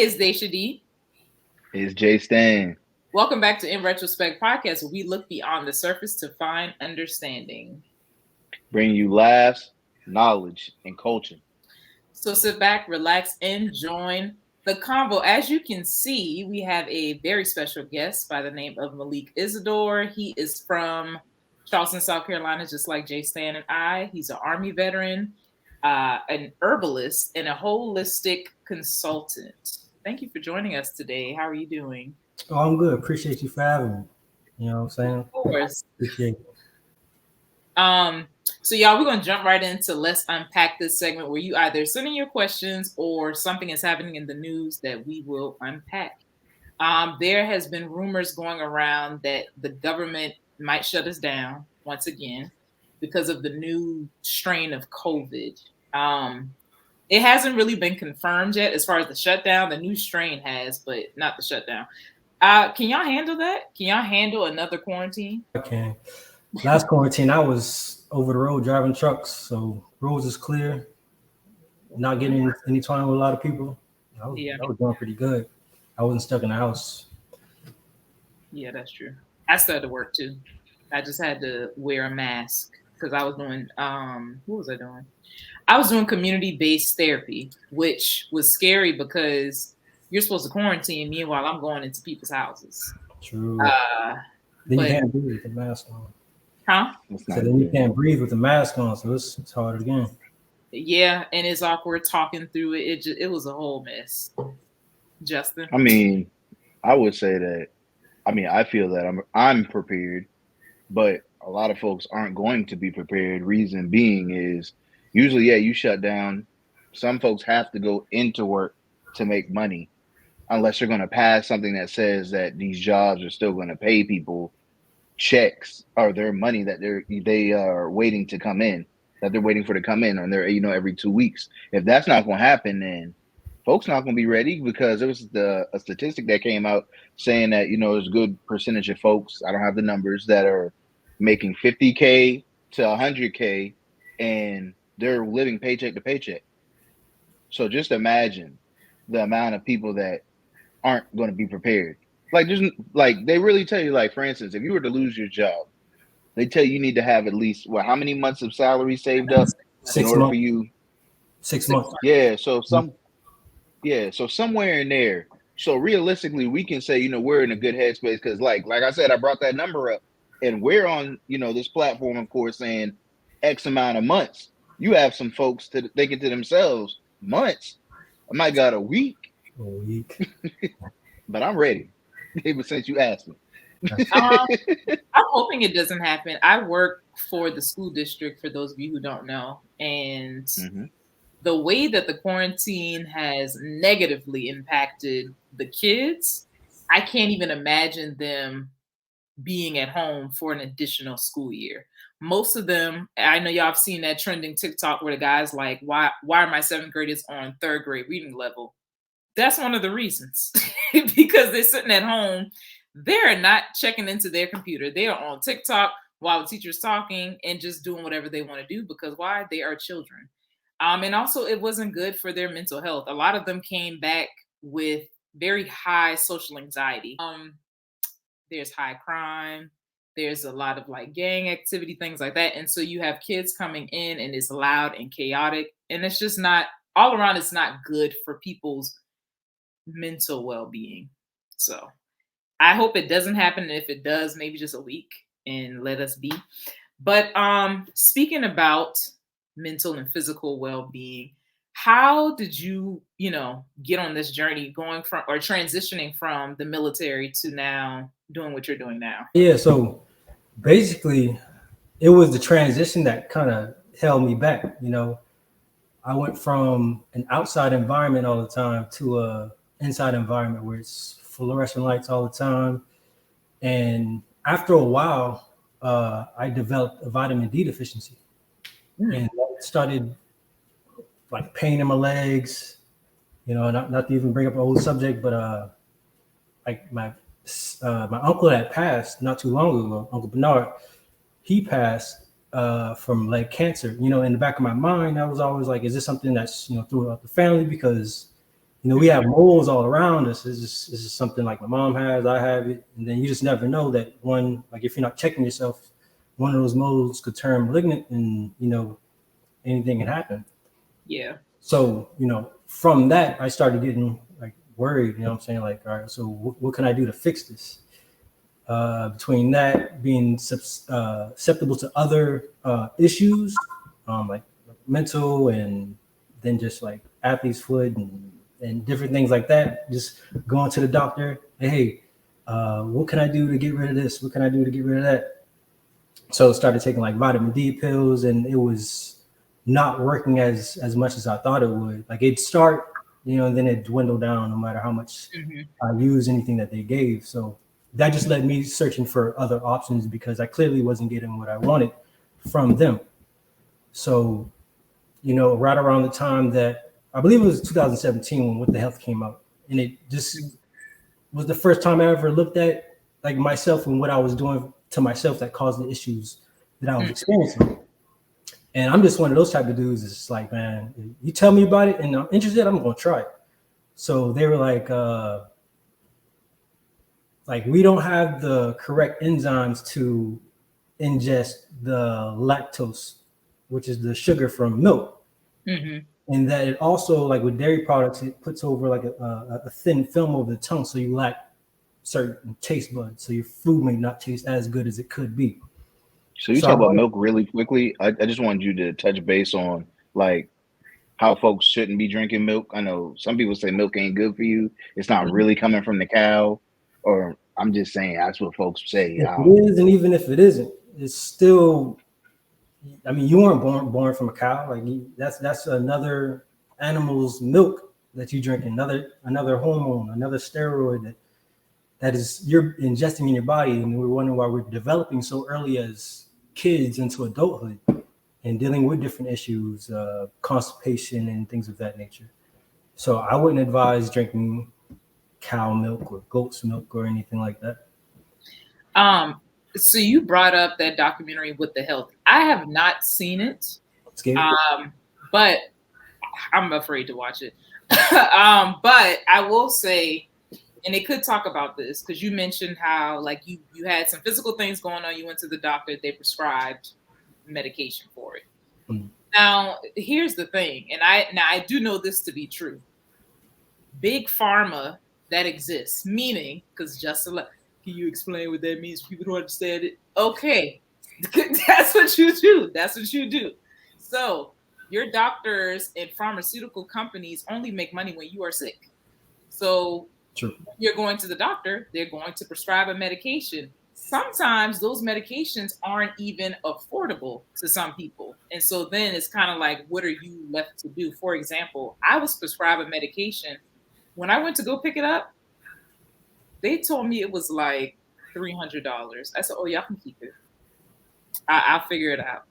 it's Dashia D. It's JStan. Welcome back to In Retrospect Podcast, where we look beyond the surface to find understanding. Bringing you laughs, knowledge, and coaching. So sit back, relax, and join the convo. As you can see, we have a very special guest by the name of Malik Isadore. He is from Charleston, South Carolina, just like JStan and I. He's an Army veteran, an herbalist, and a holistic consultant. Thank you for joining us today. How are you doing? Oh, I'm good. Appreciate you for having me. You know what I'm saying? Of course. Appreciate it. So y'all, we're gonna jump right into let's unpack this segment where you either send in your questions or something is happening in the news that we will unpack. There has been rumors going around that the government might shut us down once again because of the new strain of COVID. It hasn't really been confirmed yet as far as the shutdown. The new strain has, but not the shutdown. Can y'all handle that? Can y'all handle another quarantine? I can. Last quarantine, I was over the road driving trucks, so roads is clear. Not getting any time with a lot of people. I was doing pretty good. I wasn't stuck in the house. Yeah, that's true. I started to work too. I just had to wear a mask because I was doing what was I doing? I was doing community-based therapy, which was scary because you're supposed to quarantine. Meanwhile, I'm going into people's houses. True. Then you can't breathe with the mask on. Huh? So then you can't breathe with the mask on, so it's harder again. Yeah, and it's awkward talking through it. It was a whole mess. Justin? I mean, I would say that. I mean, I feel that I'm prepared, but a lot of folks aren't going to be prepared. Reason being is usually, you shut down. Some folks have to go into work to make money, unless you're going to pass something that says that these jobs are still going to pay people checks or their money that they are waiting to come in, that they're waiting for to come in on their every 2 weeks. If that's not going to happen, then folks not going to be ready, because there was a statistic that came out saying that there's a good percentage of folks, I don't have the numbers, that are making $50K to $100K and they're living paycheck to paycheck. So just imagine the amount of people that aren't going to be prepared. They really tell you, for instance, if you were to lose your job, they tell you need to have at least how many months of salary saved up 6 in order months. for you. 6 months. Yeah. So somewhere in there. So realistically, we can say, we're in a good headspace because like I said, I brought that number up, and we're on, this platform, of course, saying X amount of months. You have some folks thinking to themselves, months? I might got a week. But I'm ready. Ever since you asked me. I'm hoping it doesn't happen. I work for the school district, for those of you who don't know, and the way that the quarantine has negatively impacted the kids, I can't even imagine them being at home for an additional school year. Most of them, I know y'all have seen that trending TikTok where the guy's like, why are my 7th graders on 3rd grade reading level? That's one of the reasons. Because they're sitting at home. They're not checking into their computer. They are on TikTok while the teacher's talking and just doing whatever they want to do, because why? They are children. And also it wasn't good for their mental health. A lot of them came back with very high social anxiety. There's high crime. There's a lot of gang activity, things like that. And so you have kids coming in and it's loud and chaotic. And it's just not, all around, it's not good for people's mental well-being. So I hope it doesn't happen. And if it does, maybe just a week and let us be. But speaking about mental and physical well-being, how did you, get on this journey going from or transitioning from the military to now doing what you're doing now? Yeah, so basically it was the transition that kind of held me back. I went from an outside environment all the time to a inside environment where it's fluorescent lights all the time. And after a while, I developed a vitamin D deficiency. And I started pain in my legs, not to even bring up an old subject, but my uncle that passed not too long ago, Uncle Bernard, he passed from leg cancer. In the back of my mind, I was always like, is this something that's, throughout the family? Because You know, we have moles all around us. It's just something like my mom has, I have it, and then you just never know that one, like if you're not checking yourself, one of those moles could turn malignant, and you know, anything can happen. Yeah. So, you know, from that, I started getting like worried. You know what I'm saying? Like, all right, so what can I do to fix this? Between that, being susceptible to other issues, like mental, and then just like athlete's foot and different things like that. Just going to the doctor, hey, what can I do to get rid of this? What can I do to get rid of that? So I started taking like vitamin D pills, and it was not working as much as I thought it would. Like it'd start, you know, and then it dwindled down no matter how much I use anything that they gave. So that just led me searching for other options because I clearly wasn't getting what I wanted from them. So, you know, right around the time that I believe it was 2017 when What the Health came out, and it just was the first time I ever looked at like myself and what I was doing to myself that caused the issues that I was experiencing. And I'm just one of those type of dudes. It's just like, man, you tell me about it and I'm interested, I'm going to try it. So they were like we don't have the correct enzymes to ingest the lactose, which is the sugar from milk. And that it also, like with dairy products, it puts over like a thin film over the tongue, so you lack certain taste buds, so your food may not taste as good as it could be. So you talk about milk really quickly. I just wanted you to touch base on like how folks shouldn't be drinking milk. I know some people say milk ain't good for you. It's not really coming from the cow, or I'm just saying that's what folks say. If it is, and even if it isn't, it's still. I mean, you weren't born from a cow. Like that's another animal's milk that you drink. Another hormone, another steroid that is you're ingesting in your body, and we're wondering why we're developing so early as kids into adulthood and dealing with different issues, constipation and things of that nature. So I wouldn't advise drinking cow milk or goat's milk or anything like that. So you brought up that documentary What the Health. I have not seen it, but I'm afraid to watch it. But I will say, and they could talk about this because you mentioned how like you had some physical things going on. You went to the doctor, they prescribed medication for it. Now, here's the thing, and I do know this to be true. Big pharma that exists, meaning, because can you explain what that means? People don't understand it. Okay, that's what you do. That's what you do. So your doctors and pharmaceutical companies only make money when you are sick. So you're going to the doctor, they're going to prescribe a medication. Sometimes those medications aren't even affordable to some people. And so then it's kind of like, what are you left to do? For example, I was prescribed a medication. When I went to go pick it up, they told me it was like $300. I said, oh, y'all can keep it. I'll figure it out.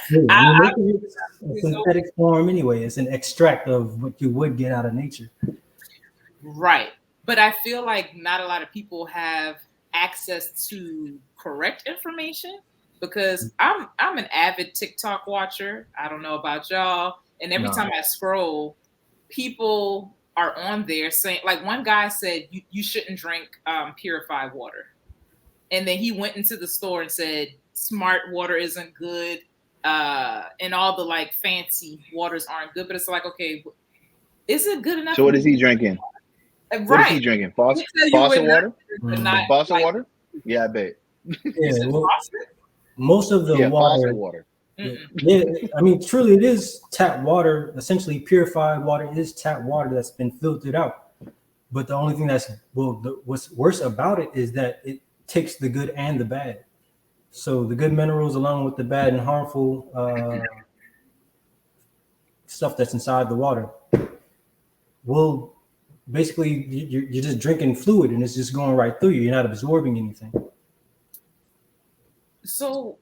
It's a synthetic form anyway. It's an extract of what you would get out of nature. Right. But I feel like not a lot of people have access to correct information because I'm an avid TikTok watcher. I don't know about y'all. And every time I scroll, people are on there saying, like one guy said, you shouldn't drink purified water. And then he went into the store and said, smart water isn't good. And all the like fancy waters aren't good. But it's like, okay, is it good enough? So what is he drinking? Right. What is he drinking? Faucet water? Faucet water? Yeah, I bet. Yeah, most of the water. Yeah, I mean, truly, it is tap water. Essentially, purified water is tap water that's been filtered out. But the only thing what's worse about it is that it takes the good and the bad. So the good minerals, along with the bad and harmful stuff that's inside the water, will basically you're just drinking fluid, and it's just going right through you. You're not absorbing anything. So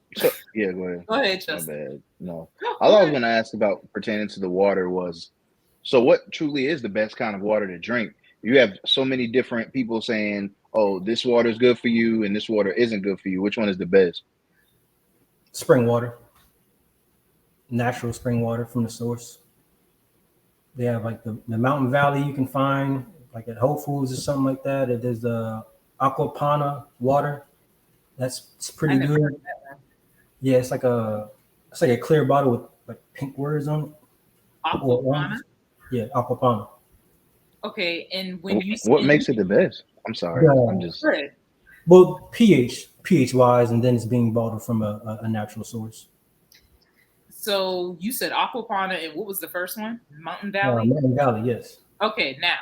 yeah, go ahead. Go ahead, Justin. My bad. No. All I was going to ask about pertaining to the water was, so what truly is the best kind of water to drink? You have so many different people saying, oh, this water is good for you and this water isn't good for you. Which one is the best? Spring water. Natural spring water from the source. They have like the Mountain Valley you can find like at Whole Foods or something like that. There's the Aquapana water. It's I pretty never good. heard of that one. Yeah, it's like a clear bottle with like pink words on it. Or Aquapana. orange. Yeah, Aquapana. Okay, and when you What say makes it the best? I'm sorry. Yeah. I'm just good, Well, pH wise, and then it's being bottled from a natural source. so you said Aquapana, and what was the first one? Mountain Valley. Mountain Valley, yes. Okay, now,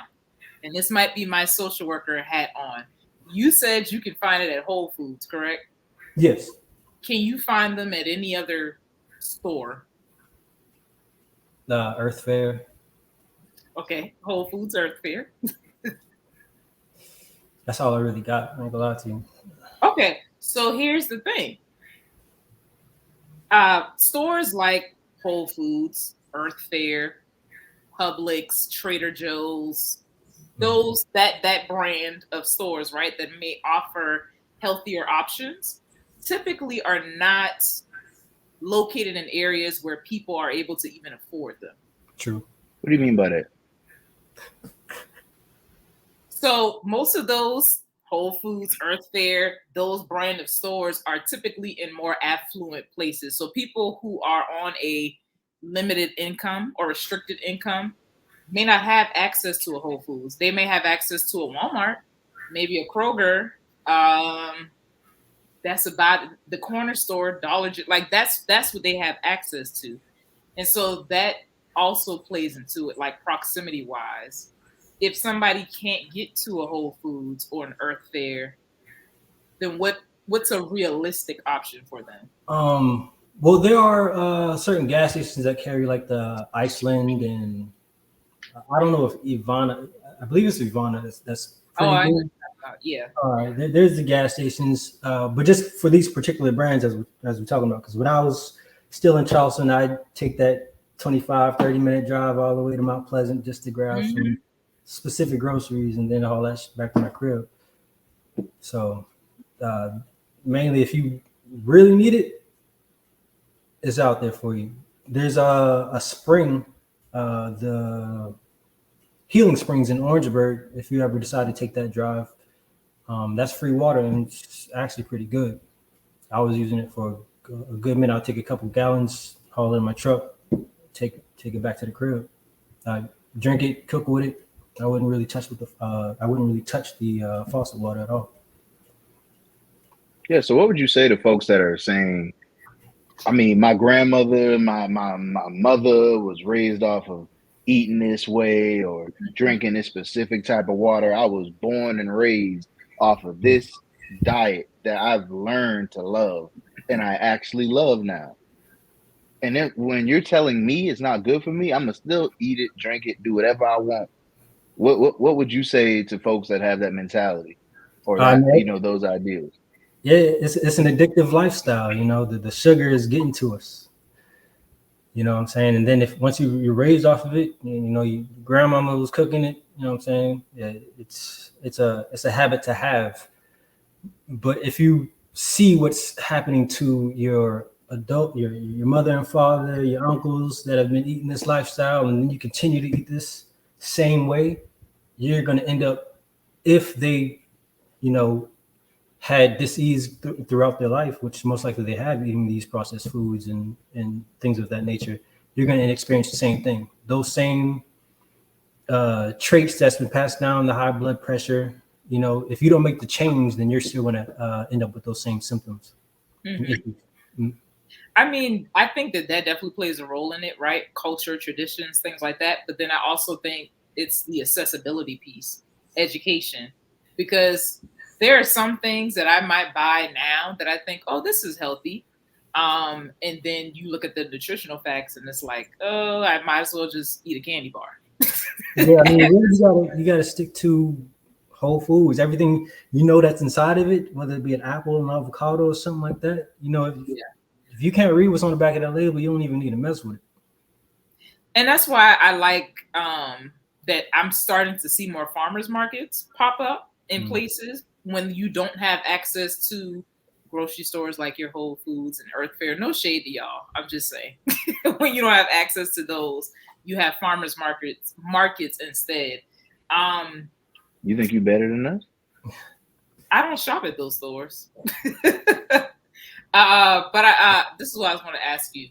and this might be my social worker hat on. You said you can find it at Whole Foods, correct? Yes. Can you find them at any other store? Earth Fair. Okay, Whole Foods, Earth Fair. That's all I really got. I'm not gonna lie to you. Okay, so here's the thing. Stores like Whole Foods, Earth Fair, Publix, Trader Joe's, those that brand of stores, right, that may offer healthier options, typically are not located in areas where people are able to even afford them. True. what do you mean by that? So most of those Whole Foods, Earth Fair, those brand of stores are typically in more affluent places. So people who are on a limited income or restricted income may not have access to a Whole Foods. They may have access to a Walmart, maybe a Kroger. That's about the corner store, Dollar General. Like that's what they have access to, and so that also plays into it, like proximity wise. If somebody can't get to a Whole Foods or an Earth Fair, then what's a realistic option for them? Well, there are certain gas stations that carry like the Iceland, and I don't know if Ivana. I believe it's Ivana. That's pretty good. Yeah. All right, there's the gas stations, but just for these particular brands, as we're talking about, because when I was still in Charleston, I'd take that 25-30 minute drive all the way to Mount Pleasant just to grab some specific groceries and then all that back to my crib. So mainly if you really need it, it's out there for you. There's a spring, the Healing Springs in Orangeburg, if you ever decide to take that drive. That's free water and it's actually pretty good. I was using it for a good minute. I'll take a couple gallons, haul it in my truck, take it back to the crib. Drink it, cook with it. I wouldn't really touch the faucet water at all. Yeah. So what would you say to folks that are saying, I mean, my grandmother, my mother was raised off of eating this way or drinking this specific type of water. I was born and raised off of this diet that I've learned to love and I actually love now. And then when you're telling me it's not good for me, I'm gonna still eat it, drink it, do whatever I want. What would you say to folks that have that mentality or that, those ideals? Yeah, it's an addictive lifestyle. The sugar is getting to us. You know what I'm saying? And then once you're raised off of it, your grandmama was cooking it. You know what I'm saying? Yeah, it's a habit to have. But if you see what's happening to your mother and father, your uncles that have been eating this lifestyle, and then you continue to eat this same way, you're going to end up, if they, had disease throughout their life, which most likely they have, eating these processed foods and things of that nature, you're going to experience the same thing. Those same traits that's been passed down, the high blood pressure, if you don't make the change, then you're still going to end up with those same symptoms. Mm-hmm. I mean, I think that definitely plays a role in it, right? Culture, traditions, things like that. But then I also think it's the accessibility piece, education, because there are some things that I might buy now that I think, oh, this is healthy. And then you look at the nutritional facts and it's like, oh, I might as well just eat a candy bar. Yeah, I mean, you got to stick to whole foods. Everything that's inside of it, whether it be an apple, an avocado, or something like that. If you can't read what's on the back of that label, you don't even need to mess with it. And that's why I like that I'm starting to see more farmers markets pop up in places when you don't have access to grocery stores like your Whole Foods and Earth Fair. No shade to y'all. I'm just saying when you don't have access to those, you have farmers markets instead. You think you better than us? I don't shop at those stores. But this is what I was going to ask you.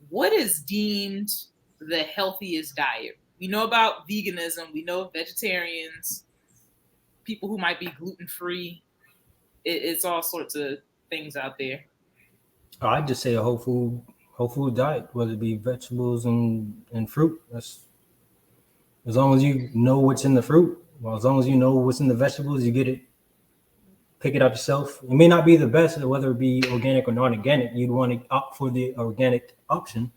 What is deemed the healthiest diet? We know about veganism. We know vegetarians, people who might be gluten-free. It's all sorts of things out there. I'd just say a whole food diet, whether it be vegetables and fruit. That's as long as you know what's in the fruit. Well, as long as you know what's in the vegetables, you get it. Pick it up yourself. It may not be the best, whether it be organic or non-organic. You'd want to opt for the organic option,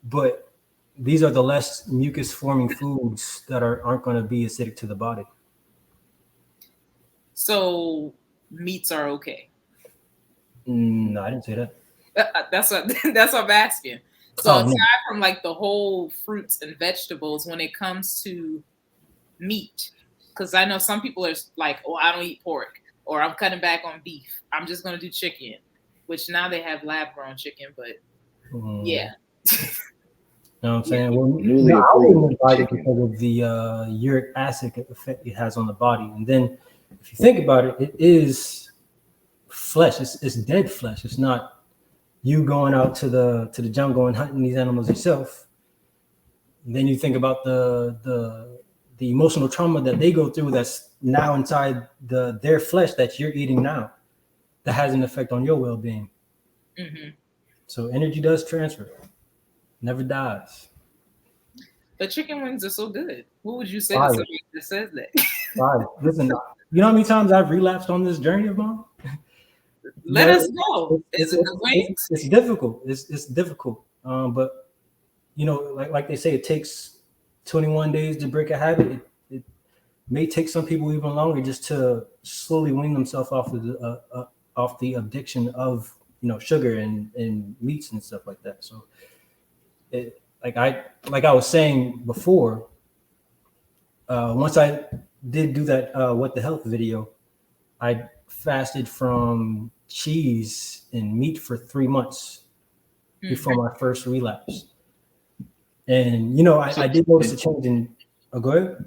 but these are the less mucus-forming foods that aren't going to be acidic to the body. So meats are okay. No, I didn't say that. That's what I'm asking. So aside from like the whole fruits and vegetables, when it comes to meat, because I know some people are like, oh, I don't eat pork, or I'm cutting back on beef. I'm just going to do chicken, which now they have lab-grown chicken, but yeah. You know what I'm saying? Well, I wouldn't buy it because of the uric acid effect it has on the body. And then if you think about it, it is flesh. It's dead flesh. It's not you going out to the jungle and hunting these animals yourself. And then you think about the emotional trauma that they go through that's now inside their flesh that you're eating now, that has an effect on your well-being. Mm-hmm. So energy does transfer, never dies. But chicken wings are so good. What would you say to somebody that says that? Listen, you know how many times I've relapsed on this journey of mine? Let us know. Is it the wings? It's difficult. It's difficult. But you know, like they say, it takes 21 days to break a habit. It may take some people even longer just to slowly wean themselves off of the addiction of, you know, sugar and meats and stuff like that. So, like I was saying before, once I did do that What the Health video, I fasted from cheese and meat for 3 months before my first relapse. And, you know, I did notice a change in... Oh, go ahead.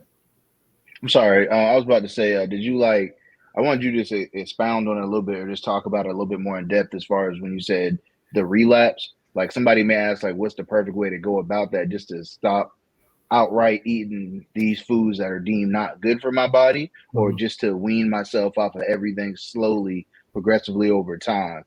I'm sorry. I was about to say, did you I wanted you to just expound on it a little bit, or just talk about it a little bit more in depth as far as when you said the relapse. Like, somebody may ask, like, what's the perfect way to go about that, just to stop outright eating these foods that are deemed not good for my body, or just to wean myself off of everything slowly, progressively over time?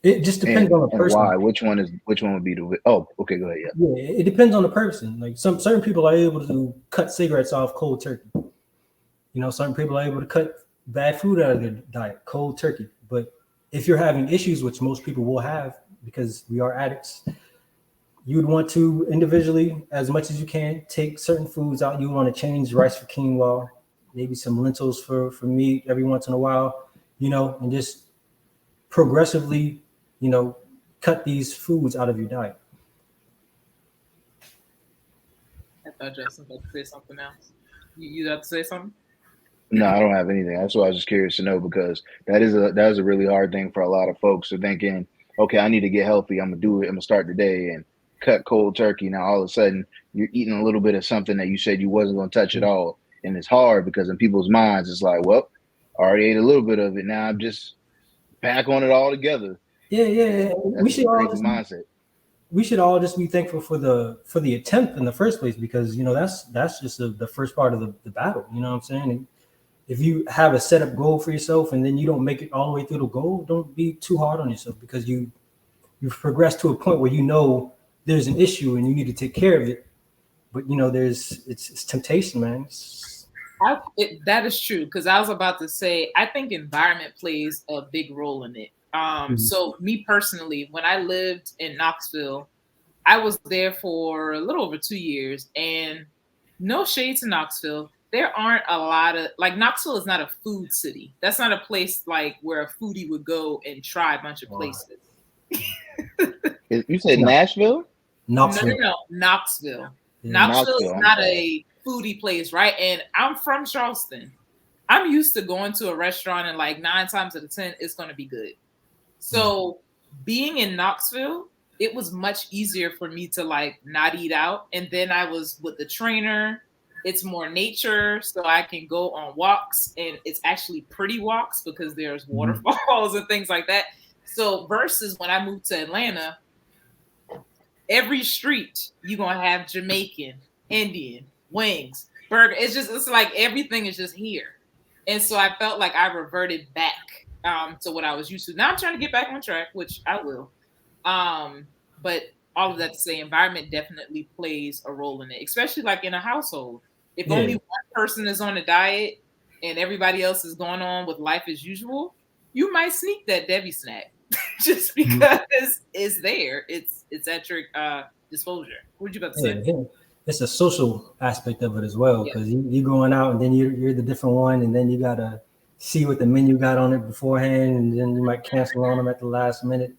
It just depends on the person. Why? Which one would be the... Oh, okay, go ahead. Yeah, it depends on the person. Like, certain people are able to cut cigarettes off cold turkey. You know, certain people are able to cut bad food out of their diet cold turkey. But if you're having issues, which most people will have because we are addicts, you'd want to individually, as much as you can, take certain foods out. You want to change rice for quinoa, maybe some lentils for meat every once in a while, you know, and just progressively, you know, cut these foods out of your diet. I thought Justin had to say something else. You have to say something? No, I don't have anything. That's why I was just curious to know, because that is a really hard thing for a lot of folks. They're thinking, okay, I need to get healthy. I'm gonna do it. I'm gonna start today and cut cold turkey. Now all of a sudden you're eating a little bit of something that you said you wasn't gonna touch at all, and it's hard because in people's minds it's like, well, I already ate a little bit of it. Now I'm just back on it all together. Yeah. We should all just be thankful for the attempt in the first place, because, you know, that's just the first part of the battle. You know what I'm saying? And if you have a set up goal for yourself and then you don't make it all the way through the goal, don't be too hard on yourself, because you've progressed to a point where you know there's an issue and you need to take care of it. But, you know, it's temptation, man. That is true, because I was about to say, I think environment plays a big role in it. So me personally, when I lived in Knoxville, I was there for a little over 2 years, and no shade to Knoxville, there aren't a lot of, like, Knoxville is not a food city. That's not a place like where a foodie would go and try a bunch of places. You said Nashville? Knoxville. No, Knoxville. Yeah. Knoxville is not a foodie place, right? And I'm from Charleston. I'm used to going to a restaurant and like 9 times out of 10, it's going to be good. So being in Knoxville, it was much easier for me to like not eat out. And then I was with the trainer. It's more nature, so I can go on walks, and it's actually pretty walks because there's waterfalls and things like that. So versus when I moved to Atlanta, every street you're gonna have Jamaican, Indian, wings, burger. It's like everything is just here. And so I felt like I reverted back to what I was used to. Now I'm trying to get back on track, which I will. But all of that to say, environment definitely plays a role in it, especially like in a household. If only one person is on a diet and everybody else is going on with life as usual, you might sneak that Debbie snack just because it's there. It's at your disposure. What you about to say? Yeah. It's a social aspect of it as well, because you're going out and then you're the different one, and then you gotta see what the menu got on it beforehand, and then you might cancel on them at the last minute.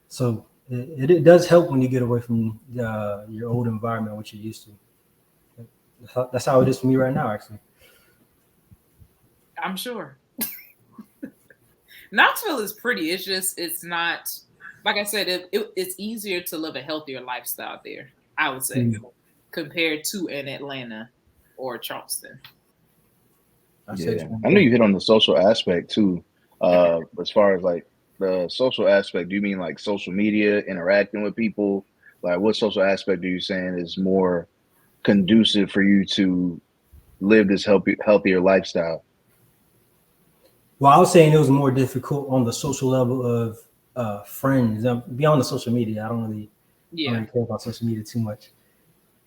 So it does help when you get away from your old environment, what you're used to. That's how it is for me right now, actually. I'm sure. Knoxville is pretty. It's not, like I said, it's easier to live a healthier lifestyle there, I would say, compared to in Atlanta or Charleston. I know you hit on the social aspect too. As far as like the social aspect, do you mean like social media, interacting with people? Like what social aspect are you saying is more conducive for you to live this healthier lifestyle? Well, I was saying it was more difficult on the social level of friends. Beyond the social media, I don't really care about social media too much.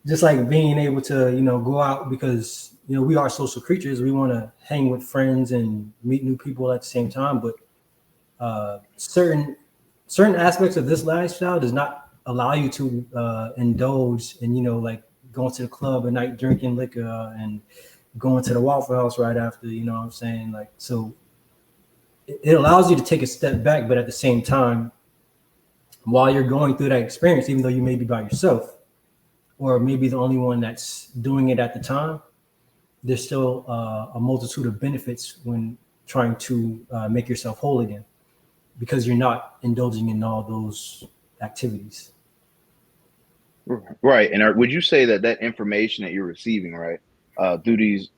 Just like being able to, go out, because, we are social creatures. We want to hang with friends and meet new people at the same time. But certain aspects of this lifestyle does not allow you to indulge in, like going to the club at night, drinking liquor, and going to the Waffle House right after, you know what I'm saying? Like, so it allows you to take a step back, but at the same time, while you're going through that experience, even though you may be by yourself, or maybe the only one that's doing it at the time, there's still a multitude of benefits when trying to make yourself whole again, because you're not indulging in all those activities. Right. And would you say that information that you're receiving, right, through these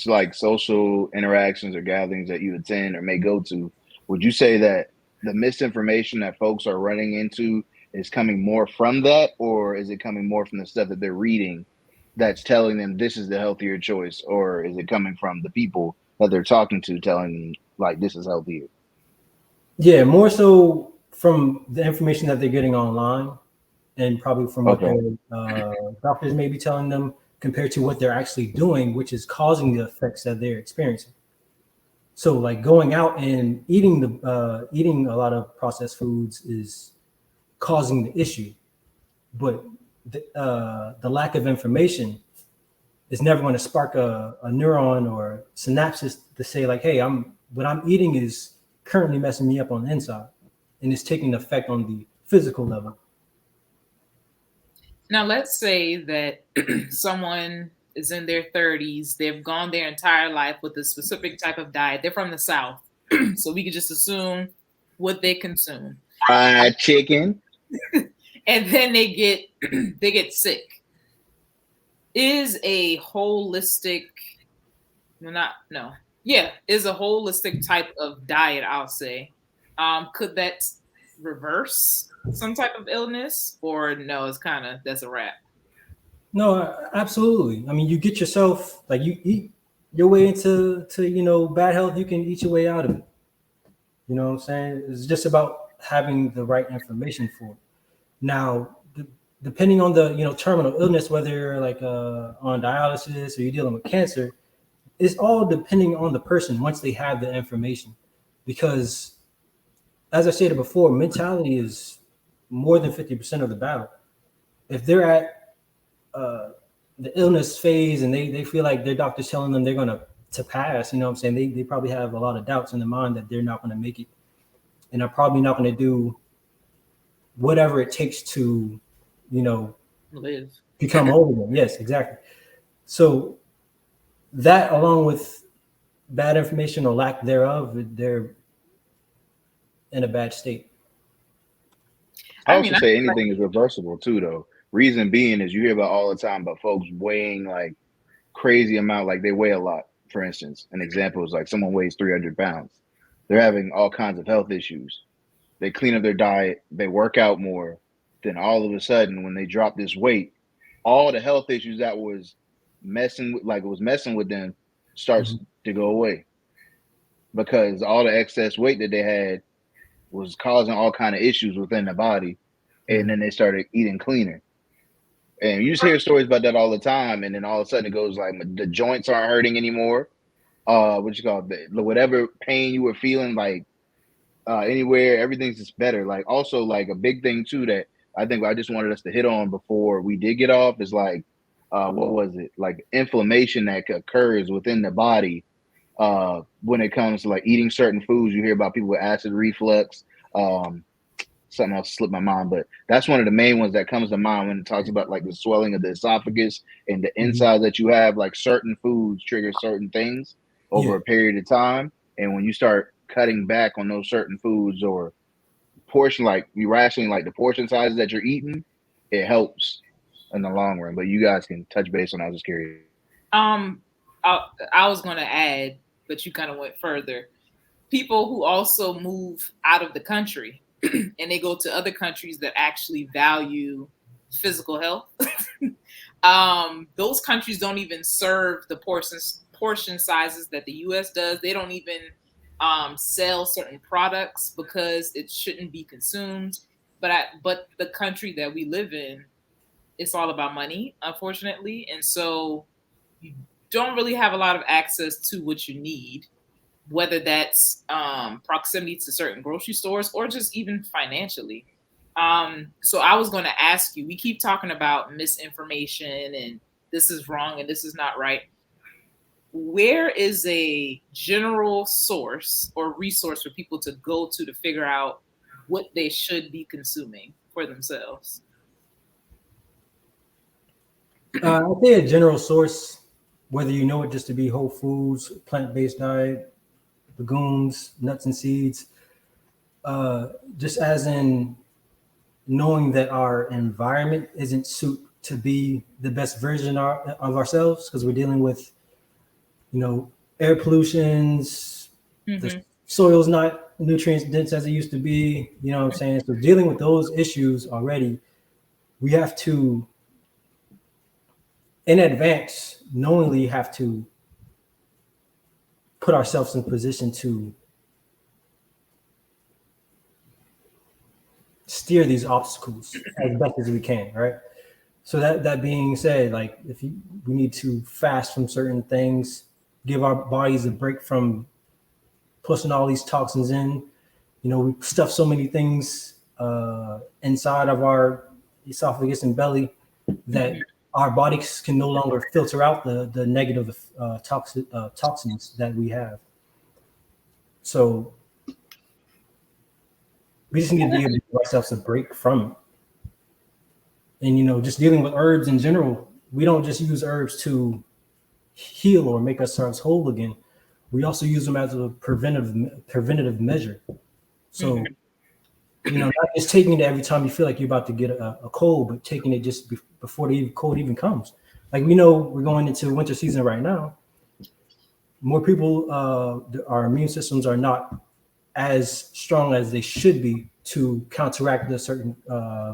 like social interactions or gatherings that you attend or may go to, would you say that the misinformation that folks are running into is coming more from that, or is it coming more from the stuff that they're reading that's telling them this is the healthier choice, or is it coming from the people that they're talking to telling them like this is healthier? Yeah, more so from the information that they're getting online, and probably from what their doctors may be telling them compared to what they're actually doing, which is causing the effects that they're experiencing. So like going out and eating a lot of processed foods is causing the issue, but the lack of information is never going to spark a neuron or synapses to say like, hey, what I'm eating is currently messing me up on the inside, and it's taking effect on the physical level. Now, let's say that someone is in their 30s. They've gone their entire life with a specific type of diet. They're from the South, so we could just assume what they consume. Fried chicken. And then they get sick. Is a holistic, is a holistic type of diet, I'll say. Could that reverse some type of illness, or no, that's a wrap? No, absolutely. I mean, you get yourself, like, you eat your way into bad health, you can eat your way out of it. You know what I'm saying? It's just about having the right information for it. Now, depending on the terminal illness, whether you're like on dialysis or you're dealing with cancer, it's all depending on the person once they have the information. Because as I stated before, mentality is more than 50% of the battle. If they're at the illness phase and they feel like their doctor's telling them they're going to pass, you know what I'm saying? They probably have a lot of doubts in their mind that they're not going to make it. And are probably not going to do whatever it takes to, live. Become whole again. Yes, exactly. So that, along with bad information or lack thereof, they're in a bad state. I also say anything is reversible too, though. Reason being is you hear about all the time about folks weighing like crazy amount, like they weigh a lot. For instance, an example is like someone weighs 300 pounds. They're having all kinds of health issues. They clean up their diet, they work out more. Then all of a sudden, when they drop this weight, all the health issues that was messing with them starts to go away because all the excess weight that they had was causing all kind of issues within the body, and then they started eating cleaner. And you just hear stories about that all the time, and then all of a sudden it goes like the joints aren't hurting anymore. What you call it, whatever pain you were feeling, like anywhere, everything's just better. Like also like a big thing too that I think I just wanted us to hit on before we did get off is like what was it? Like inflammation that occurs within the body when it comes to like eating certain foods. You hear about people with acid reflux. Something else slipped my mind, but that's one of the main ones that comes to mind when it talks about like the swelling of the esophagus and the inside that you have. Like certain foods trigger certain things over a period of time, and when you start cutting back on those certain foods or portion, like you rationing like the portion sizes that you're eating, it helps in the long run. But you guys can touch base on that. I was just curious. I was going to add, but you kind of went further. People who also move out of the country and they go to other countries that actually value physical health. Those countries don't even serve the portion sizes that the U.S. does. They don't even sell certain products because it shouldn't be consumed. But the country that we live in, it's all about money, unfortunately, and so you don't really have a lot of access to what you need, whether that's proximity to certain grocery stores or just even financially. So I was going to ask you, we keep talking about misinformation and this is wrong and this is not right. Where is a general source or resource for people to go to figure out what they should be consuming for themselves? I'd say a general source, whether you know it just to be whole foods, plant-based diet, legumes, nuts and seeds, just as in knowing that our environment isn't suited to be the best version of ourselves, because we're dealing with, air pollutions, the soil's not nutrient dense as it used to be, you know what I'm saying? So dealing with those issues already, we have to, in advance, knowingly have to put ourselves in position to steer these obstacles as best as we can, right? So that being said, like we need to fast from certain things, give our bodies a break from pushing all these toxins in. We stuff so many things inside of our esophagus and belly that our bodies can no longer filter out the negative toxins that we have. So we just need to be able to give ourselves a break from it. And, just dealing with herbs in general, we don't just use herbs to heal or make ourselves whole again. We also use them as a preventative measure. So, not just taking it every time you feel like you're about to get a cold, but taking it just before the cold even comes. Like we know we're going into winter season right now. More people, our immune systems are not as strong as they should be to counteract the certain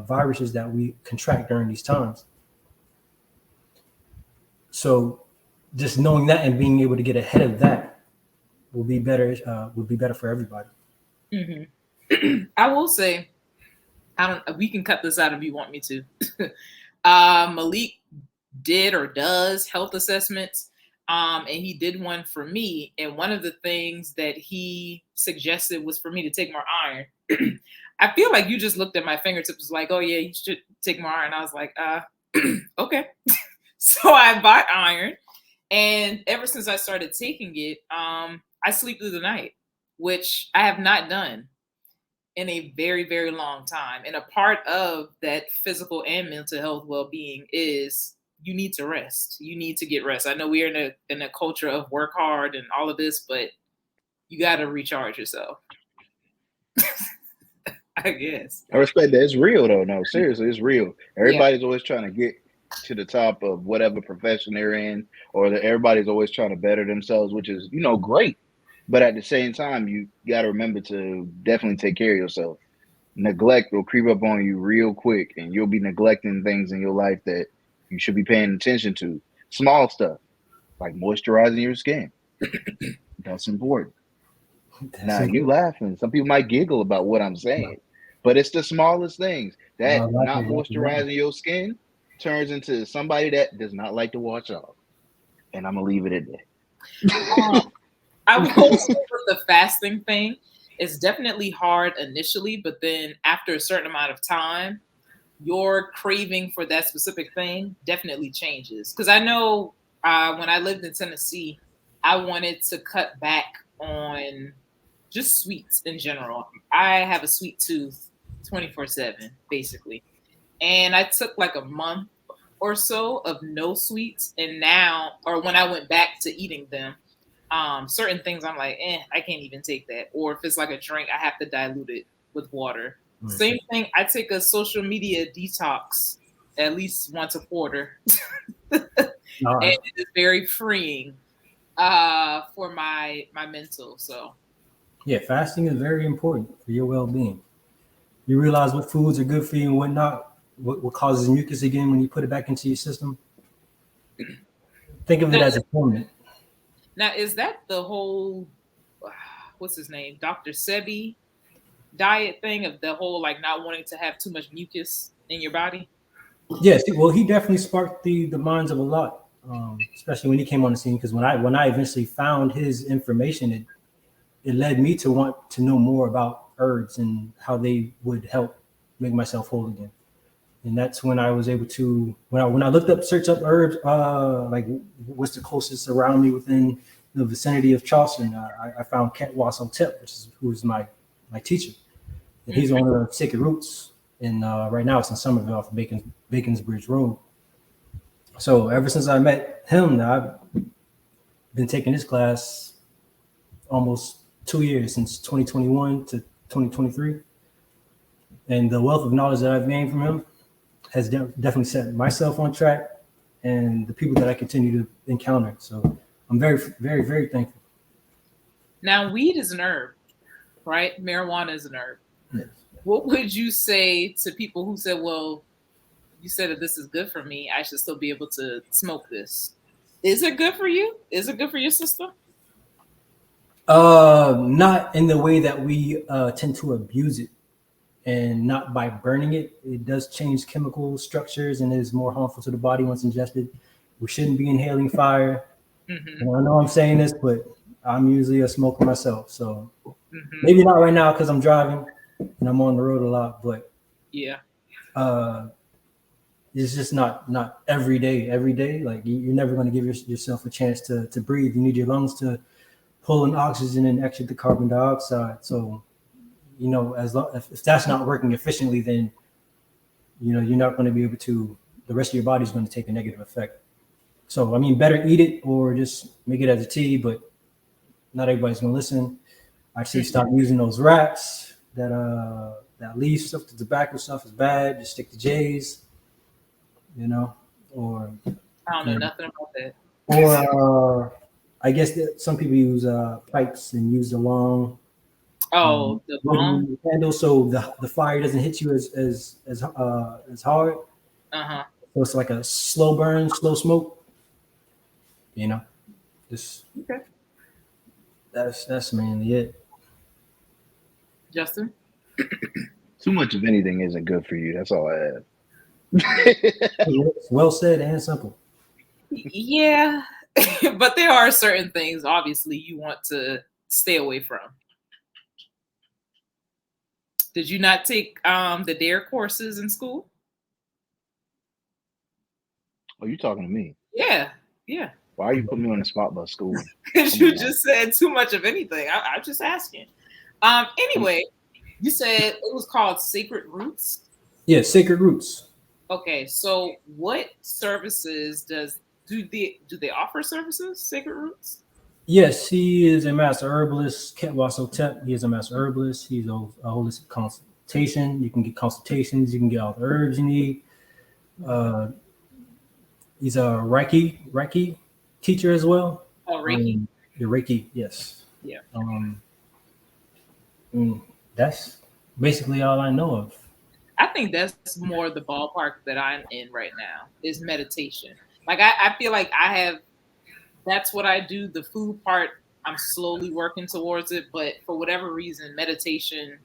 viruses that we contract during these times. So just knowing that and being able to get ahead of that will be better for everybody. I will say, we can cut this out if you want me to. Malik did or does health assessments. And he did one for me. And one of the things that he suggested was for me to take more iron. I feel like you just looked at my fingertips like, oh yeah, you should take more iron. I was like, okay. So I bought iron. And ever since I started taking it, I sleep through the night, which I have not done in a very, very long time. And a part of that physical and mental health well-being is you need to rest. You need to get rest. I know we're in a culture of work hard and all of this, but you got to recharge yourself. I guess. I respect that. It's real though. No, seriously, it's real. Yeah. Everybody's always trying to get to the top of whatever profession they're in, or that everybody's always trying to better themselves, which is, great. But at the same time, you got to remember to definitely take care of yourself. Neglect will creep up on you real quick, and you'll be neglecting things in your life that you should be paying attention to. Small stuff like moisturizing your skin. That's important. Now, you laughing. Some people might giggle about what I'm saying, but it's the smallest things that not moisturizing your skin turns into somebody that does not like to wash off. And I'm going to leave it at that. I would go with the fasting thing. It's definitely hard initially, but then after a certain amount of time, your craving for that specific thing definitely changes. Because I know when I lived in Tennessee, I wanted to cut back on just sweets in general. I have a sweet tooth 24/7, basically. And I took like a month or so of no sweets. And now, or when I went back to eating them, certain things I'm like, I can't even take that. Or if it's like a drink, I have to dilute it with water. Mm-hmm. Same thing. I take a social media detox at least once a quarter. And it is very freeing for my mental. So yeah, fasting is very important for your well-being. You realize what foods are good for you and what not, what causes mucus again when you put it back into your system. Think of it as a permanent. Now, is that the whole, what's his name, Dr.Sebi diet thing of the whole like not wanting to have too much mucus in your body? Yes, well, he definitely sparked the minds of a lot, especially when he came on the scene. Because when I eventually found his information, it led me to want to know more about herbs and how they would help make myself whole again. And that's when I was able to, when I searched up herbs, like what's the closest around me within the vicinity of Charleston, I found Dr.Sebi, who is my teacher. And he's on the Sacred Roots. And right now it's in Somerville off of Bacon's Bridge Road. So ever since I met him, I've been taking this class almost 2 years, since 2021 to 2023. And the wealth of knowledge that I've gained from him has definitely set myself on track and the people that I continue to encounter. So I'm very, very, very thankful. Now, weed is an herb, right? Marijuana is an herb. Yes. What would you say to people who said, well, you said that this is good for me, I should still be able to smoke this? Is it good for you? Is it good for your system? Not in the way that we tend to abuse it, and not by burning it. It does change chemical structures and is more harmful to the body once ingested. We shouldn't be inhaling fire. Mm-hmm. And I know I'm saying this, but I'm usually a smoker myself. So maybe not right now because I'm driving and I'm on the road a lot, but yeah, it's just not every day. Every day, like you're never going to give yourself a chance to breathe. You need your lungs to pull in oxygen and exit the carbon dioxide. So, if that's not working efficiently, then, you're not going to be able to, the rest of your body is going to take a negative effect. So, I mean, better eat it or just make it as a tea, but not everybody's going to listen. I'd say stop using those wraps, that leaf stuff, the tobacco stuff is bad. Just stick to J's, or. I don't know nothing about that. Or, I guess that some people use pipes and use the long the long candle, so the fire doesn't hit you as hard. Uh-huh. So it's like a slow burn, slow smoke. Just okay. That's mainly it. Justin? Too much of anything isn't good for you. That's all I have. Well said and simple. Yeah. But there are certain things, obviously, you want to stay away from. Did you not take the DARE courses in school? Oh, you talking to me? Yeah. Why are you putting me on the spot about school? Because you just said too much of anything. I'm just asking. Anyway, you said it was called Sacred Roots? Yeah, Sacred Roots. Okay, so what services do they offer services, Sacred Roots? Yes, he is a master herbalist. Dr.Sebi, he is a master herbalist. He's a holistic consultation. You can get consultations. You can get all the herbs you need. He's a Reiki teacher as well. Oh, Reiki. The Reiki, yes. Yeah. That's basically all I know of. I think that's more the ballpark that I'm in right now is meditation. Like I feel like that's what I do. The food part, I'm slowly working towards it, but for whatever reason, meditation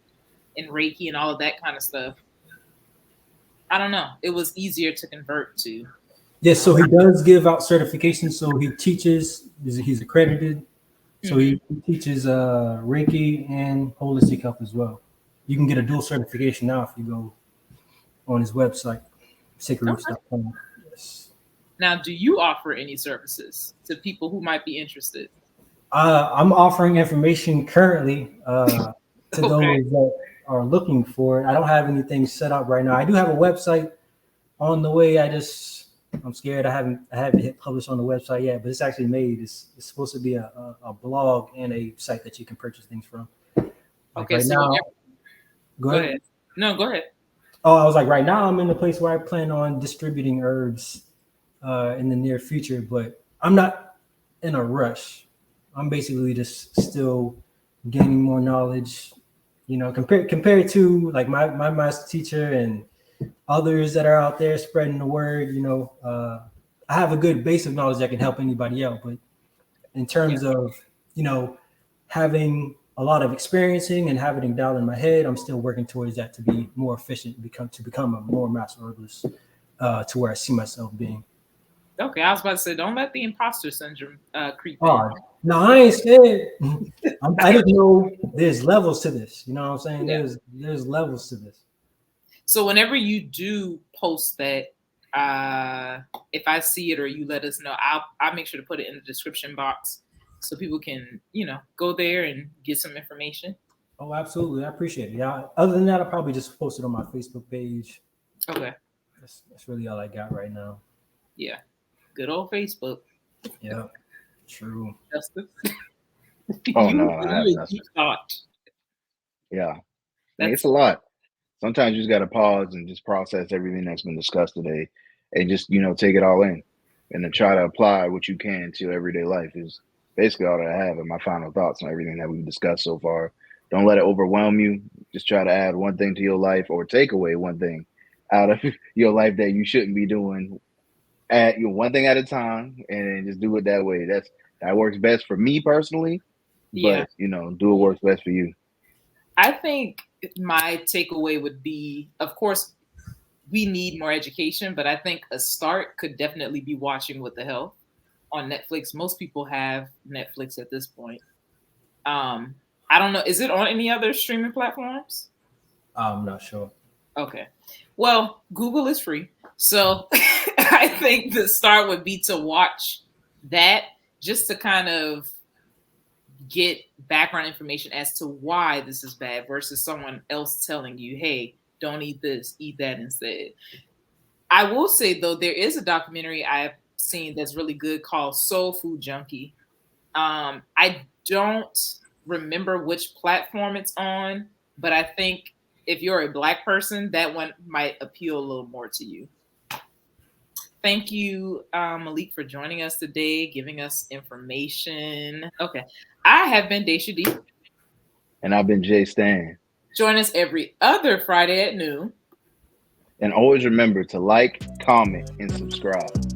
and Reiki and all of that kind of stuff, I don't know. It was easier to convert to. Yes, so he does give out certifications. So he teaches, he's accredited. So he teaches Reiki and holistic health as well. You can get a dual certification now if you go on his website, sacredroots.com. Yes. Now, do you offer any services to people who might be interested? I'm offering information currently to those that are looking for it. I don't have anything set up right now. I do have a website on the way. I'm scared I haven't hit publish on the website yet, but it's actually made. It's supposed to be a blog and a site that you can purchase things from. Okay, right so now, go ahead. No, go ahead. Oh, I was like, right now I'm in the place where I plan on distributing herbs in the near future, but I'm not in a rush. I'm basically just still gaining more knowledge, compared to like my master teacher and others that are out there spreading the word. I have a good base of knowledge that can help anybody out, but in terms of having a lot of experiencing and having it down in my head, I'm still working towards that to be more efficient, to become a more master herbalist, to where I see myself being. Okay, I was about to say, don't let the imposter syndrome creep in. No, I ain't scared. I just know there's levels to this. You know what I'm saying? Yeah. There's levels to this. So whenever you do post that, if I see it or you let us know, I'll make sure to put it in the description box so people can, go there and get some information. Oh, absolutely. I appreciate it. Yeah. Other than that, I'll probably just post it on my Facebook page. Okay. That's really all I got right now. Yeah. Good old Facebook. Yeah. True. Justice. Oh, no. I have nothing. Yeah. It's a lot. Sometimes you just got to pause and just process everything that's been discussed today and just, take it all in and then try to apply what you can to everyday life is basically all that I have in my final thoughts on everything that we've discussed so far. Don't let it overwhelm you. Just try to add one thing to your life or take away one thing out of your life that you shouldn't be doing. Add one thing at a time and just do it that way. That works best for me personally, but do what works best for you. I think my takeaway would be, of course, we need more education, but I think a start could definitely be watching What the Health on Netflix. Most people have Netflix at this point. I don't know. Is it on any other streaming platforms? I'm not sure. Okay. Well, Google is free. So I think the start would be to watch that just to kind of get background information as to why this is bad versus someone else telling you, hey, don't eat this, eat that instead. I will say, though, there is a documentary I've seen that's really good called Soul Food Junkie. I don't remember which platform it's on, but I think if you're a Black person, that one might appeal a little more to you. Thank you, Malik, for joining us today, giving us information. Okay. I have been Dashia D. And I've been JStan. Join us every other Friday at noon. And always remember to like, comment, and subscribe.